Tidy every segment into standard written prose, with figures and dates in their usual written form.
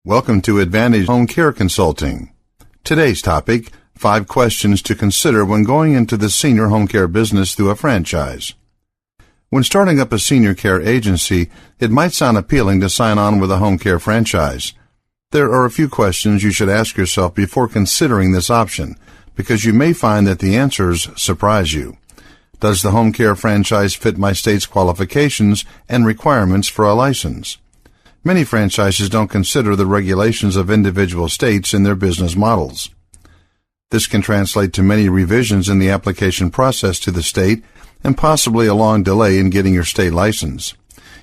Welcome to Advantage Home Care Consulting. Today's topic, 5 questions to consider when going into the senior home care business through a franchise. When starting up a senior care agency, it might sound appealing to sign on with a home care franchise. There are a few questions you should ask yourself before considering this option, because you may find that the answers surprise you. Does the home care franchise fit my state's qualifications and requirements for a license? Many franchises don't consider the regulations of individual states in their business models. This can translate to many revisions in the application process to the state and possibly a long delay in getting your state license.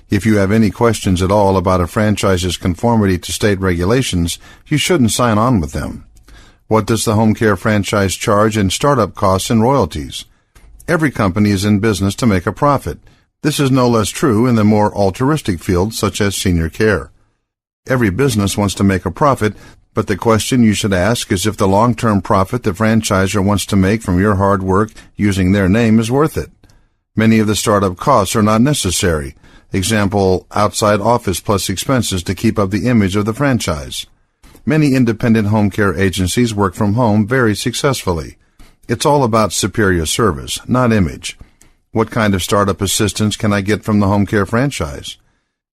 If you have any questions at all about a franchise's conformity to state regulations, you shouldn't sign on with them. What does the home care franchise charge in startup costs and royalties? Every company is in business to make a profit. This is no less true in the more altruistic fields such as senior care. Every business wants to make a profit, but the question you should ask is if the long-term profit the franchisor wants to make from your hard work using their name is worth it. Many of the startup costs are not necessary. Example, outside office plus expenses to keep up the image of the franchise. Many independent home care agencies work from home very successfully. It's all about superior service, not image. What kind of startup assistance can I get from the home care franchise?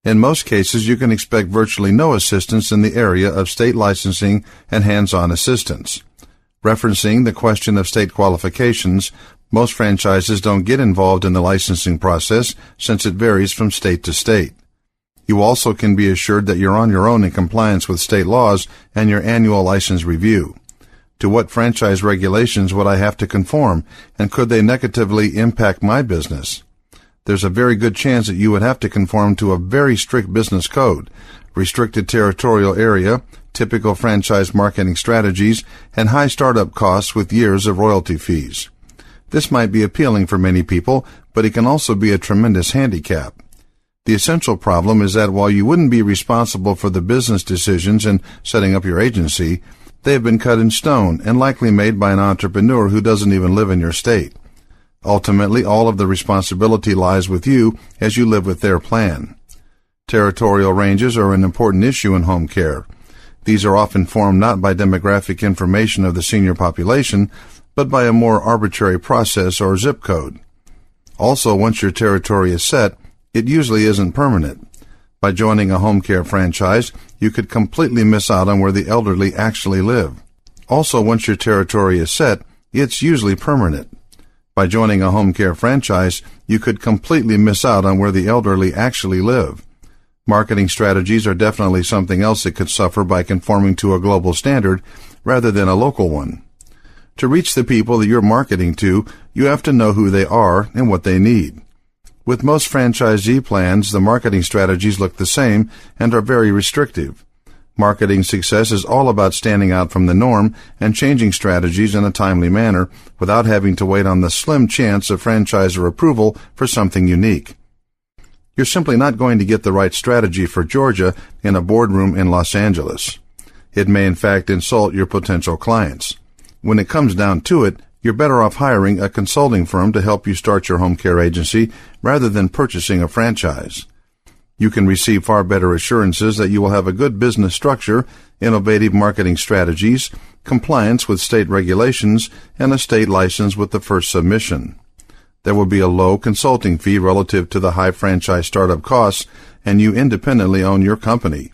In most cases, you can expect virtually no assistance in the area of state licensing and hands-on assistance. Referencing the question of state qualifications, most franchises don't get involved in the licensing process since it varies from state to state. You also can be assured that you're on your own in compliance with state laws and your annual license review. To what franchise regulations would I have to conform, and could they negatively impact my business? There's a very good chance that you would have to conform to a very strict business code, restricted territorial area, typical franchise marketing strategies, and high startup costs with years of royalty fees. This might be appealing for many people, but it can also be a tremendous handicap. The essential problem is that while you wouldn't be responsible for the business decisions in setting up your agency, they have been cut in stone and likely made by an entrepreneur who doesn't even live in your state. Ultimately, all of the responsibility lies with you as you live with their plan. Territorial ranges are an important issue in home care. These are often formed not by demographic information of the senior population, but by a more arbitrary process or zip code. Also, once your territory is set, it usually isn't permanent. By joining a home care franchise, you could completely miss out on where the elderly actually live. Also, once your territory is set, it's usually permanent. By joining a home care franchise, you could completely miss out on where the elderly actually live. Marketing strategies are definitely something else that could suffer by conforming to a global standard rather than a local one. To reach the people that you're marketing to, you have to know who they are and what they need. With most franchisee plans, the marketing strategies look the same and are very restrictive. Marketing success is all about standing out from the norm and changing strategies in a timely manner without having to wait on the slim chance of franchisor approval for something unique. You're simply not going to get the right strategy for Georgia in a boardroom in Los Angeles. It may in fact insult your potential clients. When it comes down to it, you're better off hiring a consulting firm to help you start your home care agency rather than purchasing a franchise. You can receive far better assurances that you will have a good business structure, innovative marketing strategies, compliance with state regulations, and a state license with the first submission. There will be a low consulting fee relative to the high franchise startup costs, and you independently own your company.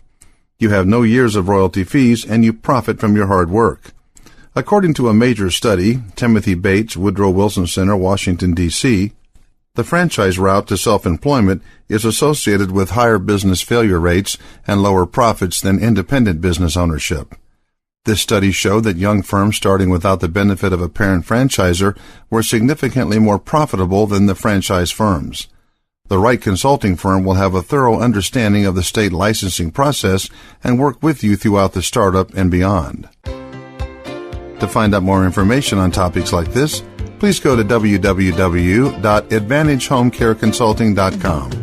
You have no years of royalty fees, and you profit from your hard work. According to a major study, Timothy Bates, Woodrow Wilson Center, Washington, D.C., the franchise route to self-employment is associated with higher business failure rates and lower profits than independent business ownership. This study showed that young firms starting without the benefit of a parent franchisor were significantly more profitable than the franchise firms. The right consulting firm will have a thorough understanding of the state licensing process and work with you throughout the startup and beyond. To find out more information on topics like this, please go to www.advantagehomecareconsulting.com.